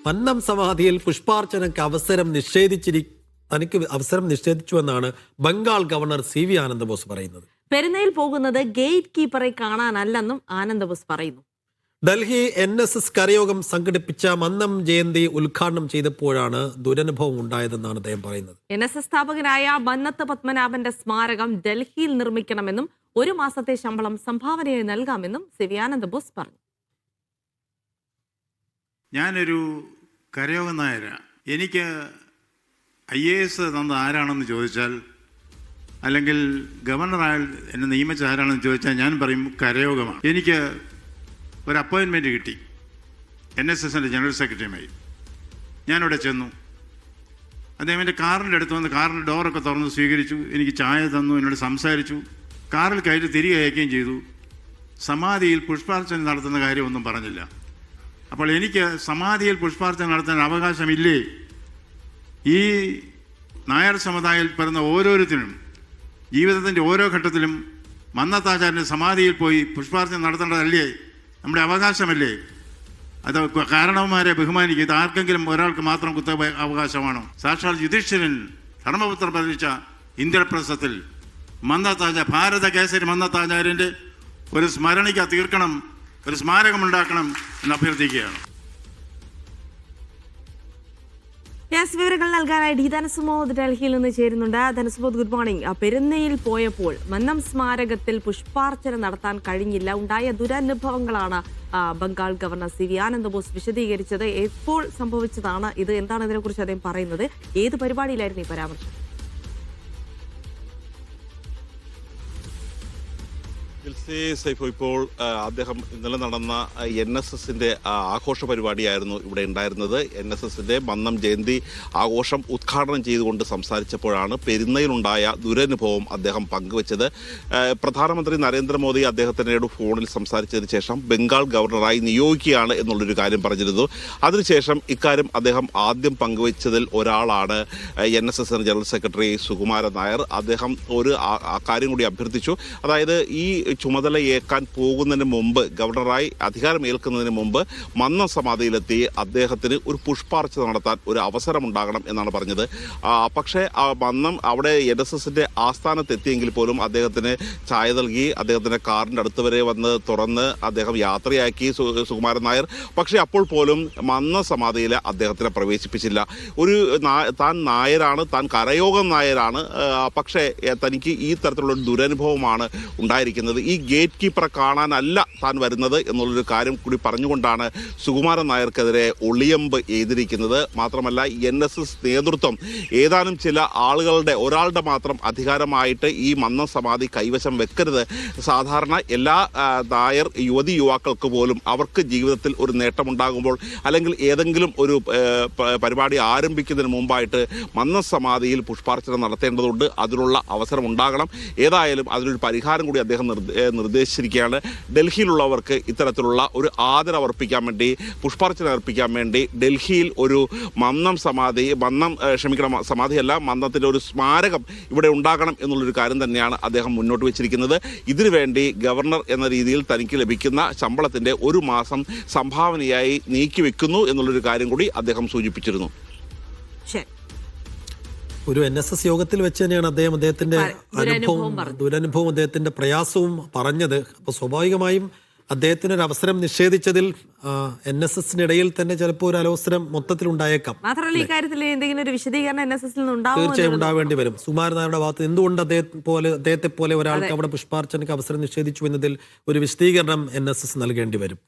മന്നം സമാധിയിൽ പുഷ്പാർച്ചനയ്ക്ക് തനിക്ക് അവസരം നിഷേധിച്ചുവെന്നാണ് ബംഗാൾ ഗവർണർ CV ആനന്ദബോസ് പറയുന്നത്. പെരുന്നയിൽ പോകുന്നത് ഗേറ്റ് കീപ്പറെ കാണാനല്ലെന്നും ആനന്ദബോസ് പറയുന്നു. ഡൽഹി NSS കരയോഗം സംഘടിപ്പിച്ച മന്നം ജയന്തി ഉദ്ഘാടനം ചെയ്തപ്പോഴാണ് ദുരനുഭവം ഉണ്ടായതെന്നാണ് അദ്ദേഹം പറയുന്നത്. NSS സ്ഥാപകനായ മന്നത്ത് പത്മനാഭന്റെ സ്മാരകം ഡൽഹിയിൽ നിർമ്മിക്കണമെന്നും 1 മാസത്തെ ശമ്പളം സംഭാവനയായി നൽകാമെന്നും CV ആനന്ദബോസ് പറഞ്ഞു. ഞാനൊരു കരയോഗ നായരാണ്. എനിക്ക് IAS തന്ന ആരാണെന്ന് ചോദിച്ചാൽ, അല്ലെങ്കിൽ ഗവർണറായ എന്നെ നിയമിച്ച ആരാണെന്ന് ചോദിച്ചാൽ ഞാൻ പറയും കരയോഗമാണ്. എനിക്ക് ഒരു അപ്പോയിൻമെൻറ്റ് കിട്ടി NSSൻ്റെ ജനറൽ സെക്രട്ടറിയുമായി. ഞാനിവിടെ ചെന്നു. അദ്ദേഹം എൻ്റെ കാറിൻ്റെ അടുത്ത് വന്ന് കാറിൻ്റെ ഡോറൊക്കെ തുറന്ന് സ്വീകരിച്ചു. എനിക്ക് ചായ തന്നു, എന്നോട് സംസാരിച്ചു. കാറിൽ കയറ്റി തിരികെ അയക്കുകയും ചെയ്തു. സമാധിയിൽ പുഷ്പാർച്ചന നടത്തുന്ന കാര്യമൊന്നും പറഞ്ഞില്ല. അപ്പോൾ എനിക്ക് സമാധിയിൽ പുഷ്പാർച്ചന നടത്താൻ അവകാശമില്ലേ? ഈ നായർ സമുദായത്തിൽ പിറന്ന ഓരോരുത്തരും ജീവിതത്തിൻ്റെ ഓരോ ഘട്ടത്തിലും മന്നത്താചാര്യൻ്റെ സമാധിയിൽ പോയി പുഷ്പാർച്ചന നടത്തേണ്ടതല്ലേ? നമ്മുടെ അവകാശമല്ലേ? അത് കാരണവന്മാരെ ബഹുമാനിക്കുക. ഇത് ആർക്കെങ്കിലും ഒരാൾക്ക് മാത്രം അവകാശമാണോ? സാക്ഷാൽ യുധിഷ്ഠിരൻ ധർമ്മപുത്ര പ്രതിഷ്ഠിച്ച ഇന്ദ്രപ്രസ്ഥത്തിൽ ഭാരത കേസരി മന്നത്താചാര്യൻ്റെ ഒരു സ്മരണിക തീർക്കണം, ഒരു സ്മാരകമുണ്ടാക്കണം എന്ന് അഭ്യർത്ഥിക്കുകയാണ്. വിവരങ്ങൾ നൽകാനായി ധനസുമോദ് ഡൽഹിയിൽ നിന്ന് ചേരുന്നുണ്ട്. Dhanasumod, good morning. പെരുന്നയിൽ പോയപ്പോൾ മന്നം സ്മാരകത്തിൽ പുഷ്പാർച്ചന നടത്താൻ കഴിഞ്ഞില്ല. ഉണ്ടായ ദുരനുഭവങ്ങളാണ് ബംഗാൾ ഗവർണർ CV ആനന്ദബോസ് വിശദീകരിച്ചത്. എപ്പോൾ സംഭവിച്ചതാണ് ഇത്? എന്താണ് ഇതിനെക്കുറിച്ച് അദ്ദേഹം പറയുന്നത്? ഏത് പരിപാടിയിലായിരുന്നു ഈ പരാമർശം? ഇപ്പോൾ അദ്ദേഹം ഇന്നലെ നടന്ന NSSന്റെ ആഘോഷ പരിപാടിയായിരുന്നു ഇവിടെ ഉണ്ടായിരുന്നത്. NSSന്റെ മന്നം ജയന്തി ആഘോഷം ഉദ്ഘാടനം ചെയ്തുകൊണ്ട് സംസാരിച്ചപ്പോഴാണ് പെരുന്നയിലുണ്ടായ ദുരനുഭവം അദ്ദേഹം പങ്കുവച്ചത്. പ്രധാനമന്ത്രി നരേന്ദ്രമോദി അദ്ദേഹത്തിനോട് ഫോണിൽ സംസാരിച്ചതിന് ശേഷം ബംഗാൾ ഗവർണറായി നിയോഗിക്കുകയാണ് എന്നുള്ളൊരു കാര്യം പറഞ്ഞിരുന്നു. അതിനുശേഷം ഇക്കാര്യം അദ്ദേഹം ആദ്യം പങ്കുവച്ചതിൽ ഒരാളാണ് NSS general secretary Sukumaran Nair. അദ്ദേഹം ഒരു കാര്യം കൂടി അഭ്യർത്ഥിച്ചു. അതായത് ഈ ചുമതലയേൽക്കാൻ പോകുന്നതിന് മുമ്പ്, ഗവർണറായി അധികാരമേൽക്കുന്നതിന് മുമ്പ് മന്നം സമാധിയിലെത്തി അദ്ദേഹത്തിന് ഒരു പുഷ്പാർച്ചന നടത്താൻ ഒരു അവസരമുണ്ടാകണം എന്നാണ് പറഞ്ഞത്. പക്ഷേ മന്നം അവിടെ NSSന്റെ ആസ്ഥാനത്തെത്തിയെങ്കിൽ പോലും അദ്ദേഹത്തിന് ചായ നൽകി, അദ്ദേഹത്തിൻ്റെ കാറിൻ്റെ അടുത്ത് വരെ വന്ന് തുറന്ന് അദ്ദേഹം യാത്രയാക്കി സുകുമാരൻ നായർ. പക്ഷേ അപ്പോൾ പോലും മന്നം സമാധിയിൽ അദ്ദേഹത്തിനെ പ്രവേശിപ്പിച്ചില്ല. താൻ നായരാണ്, താൻ കരയോഗം നായരാണ്, പക്ഷേ തനിക്ക് ഈ തരത്തിലുള്ള ഒരു ദുരനുഭവമാണ് ഉണ്ടായിരിക്കുന്നത്. ഈ ഗേറ്റ് കീപ്പറെ കാണാനല്ല താൻ വരുന്നത് എന്നുള്ളൊരു കാര്യം കൂടി പറഞ്ഞുകൊണ്ടാണ് സുകുമാരൻ നായർക്കെതിരെ ഒളിയമ്പ് എഴുതിയിരിക്കുന്നത്. മാത്രമല്ല NSS നേതൃത്വം ഏതാനും ചില ഒരാളുടെ മാത്രം അധികാരമായിട്ട് ഈ മന്നം സമാധി കൈവശം വെക്കരുത്. സാധാരണ എല്ലാ നായർ യുവക്കൾക്ക് പോലും അവർക്ക് ജീവിതത്തിൽ ഒരു നേട്ടമുണ്ടാകുമ്പോൾ, അല്ലെങ്കിൽ ഏതെങ്കിലും ഒരു പരിപാടി ആരംഭിക്കുന്നതിന് മുമ്പായിട്ട് മന്നം സമാധിയിൽ പുഷ്പാർച്ചന നടത്തേണ്ടതുണ്ട്. അതിനുള്ള അവസരം ഉണ്ടാകണം. ഏതായാലും അതിനൊരു പരിഹാരം കൂടി അദ്ദേഹം നിർദ്ദേശിച്ചിരിക്കുകയാണ്. ഡൽഹിയിലുള്ളവർക്ക് ഇത്തരത്തിലുള്ള ഒരു ആദരവർപ്പിക്കാൻ വേണ്ടി, പുഷ്പാർച്ചന അർപ്പിക്കാൻ വേണ്ടി ഡൽഹിയിൽ ഒരു സമാധിയല്ല, മന്നത്തിൻ്റെ ഒരു സ്മാരകം ഇവിടെ ഉണ്ടാകണം എന്നുള്ളൊരു കാര്യം തന്നെയാണ് അദ്ദേഹം മുന്നോട്ട് വെച്ചിരിക്കുന്നത്. ഇതിനുവേണ്ടി ഗവർണർ എന്ന രീതിയിൽ തനിക്ക് ലഭിക്കുന്ന ശമ്പളത്തിൻ്റെ 1 മാസം സംഭാവനയായി നീക്കിവെക്കുന്നു എന്നുള്ളൊരു കാര്യം കൂടി അദ്ദേഹം സൂചിപ്പിച്ചിരുന്നു. ഒരു NSS യോഗത്തിൽ വെച്ച് തന്നെയാണ് അദ്ദേഹത്തിന്റെ ദുരനുഭവം, അദ്ദേഹത്തിന്റെ പ്രയാസവും പറഞ്ഞത്. അപ്പോൾ സ്വാഭാവികമായും അദ്ദേഹത്തിന് ഒരു അവസരം നിഷേധിച്ചതിൽ NSSനിടയിൽ തന്നെ ചിലപ്പോൾ ഒരു അലോസരം മൊത്തത്തിൽ ഉണ്ടായേക്കാം. മാത്രമല്ല ഈ കാര്യത്തിൽ എന്തെങ്കിലും ഒരു വിശദീകരണം NSSൽ നിന്ന് തീർച്ചയായും ഉണ്ടാവേണ്ടി വരും. സുകുമാരൻ നായരുടെ ഭാഗത്ത് എന്തുകൊണ്ട് അദ്ദേഹത്തെ പോലെ ഒരാൾക്ക് അവിടെ പുഷ്പാർച്ചനയ്ക്ക് അവസരം നിഷേധിച്ചു എന്നതിൽ ഒരു വിശദീകരണം NSS നൽകേണ്ടി വരും.